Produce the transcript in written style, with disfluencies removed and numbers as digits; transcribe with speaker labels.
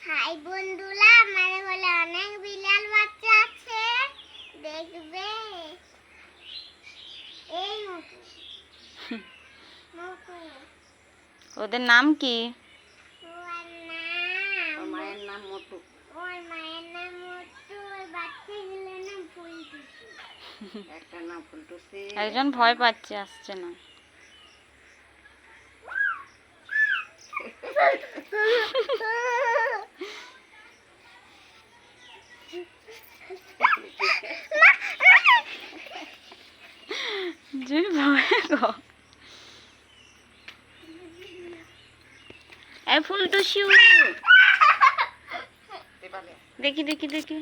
Speaker 1: High বন্ধুরা, আমার বলে অনেক বিড়াল বাচ্চা আছে, দেখবে এই
Speaker 2: ওদের নাম কি?
Speaker 1: ওর মায়ের নাম মোটু। ওর বাচ্চাগুলোর নাম ফুলটুসি। একটা নাম ফুলটুসি।
Speaker 2: একজন ভয় পাচ্ছে, আসছে না। যে ভয় গো। ফুলটুসি, দেখি দেখি দেখি।